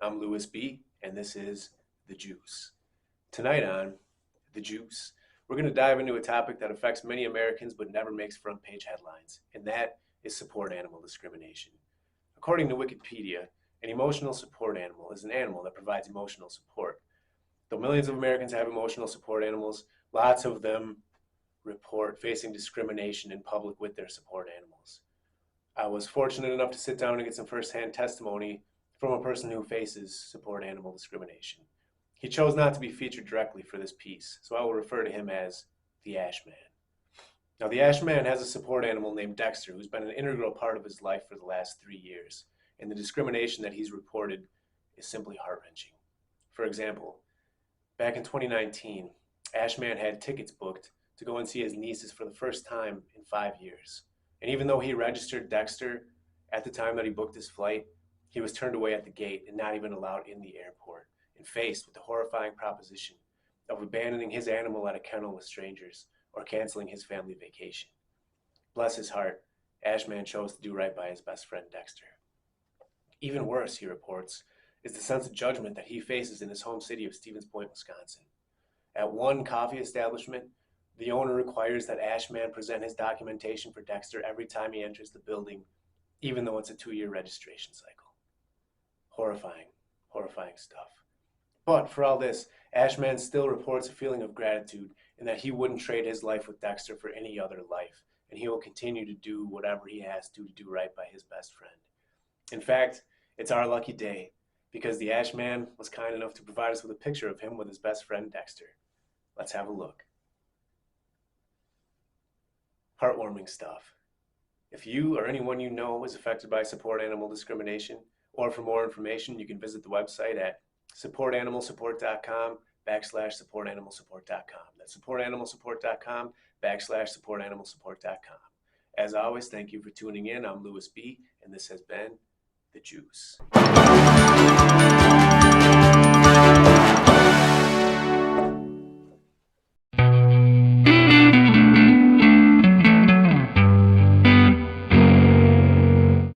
I'm Louis B., and this is The Juice. Tonight on The Juice, we're going to dive into a topic that affects many Americans but never makes front page headlines, and that is support animal discrimination. According to Wikipedia, an emotional support animal is an animal that provides emotional support. Though millions of Americans have emotional support animals, lots of them report facing discrimination in public with their support animals. I was fortunate enough to sit down and get some firsthand testimony from a person who faces support animal discrimination. He chose not to be featured directly for this piece, so I will refer to him as the Ashman. Now, the Ashman has a support animal named Dexter, who's been an integral part of his life for the last 3 years, and the discrimination that he's reported is simply heart-wrenching. For example, back in 2019, Ashman had tickets booked to go and see his nieces for the first time in 5 years. And even though he registered Dexter at the time that he booked his flight, he was turned away at the gate and not even allowed in the airport, and faced with the horrifying proposition of abandoning his animal at a kennel with strangers or canceling his family vacation. Bless his heart, Ashman chose to do right by his best friend Dexter. Even worse, he reports, is the sense of judgment that he faces in his home city of Stevens Point, Wisconsin. At one coffee establishment, the owner requires that Ashman present his documentation for Dexter every time he enters the building, even though it's a 2-year registration cycle. Horrifying stuff. But for all this, Ashman still reports a feeling of gratitude in that he wouldn't trade his life with Dexter for any other life, and he will continue to do whatever he has to do right by his best friend. In fact, it's our lucky day, because the Ashman was kind enough to provide us with a picture of him with his best friend Dexter. Let's have a look. Heartwarming stuff. If you or anyone you know is affected by support animal discrimination, or for more information, you can visit the website at supportanimalsupport.com/supportanimalsupport.com. That's supportanimalsupport.com/supportanimalsupport.com. As always, thank you for tuning in. I'm Louis B., and this has been The Juice.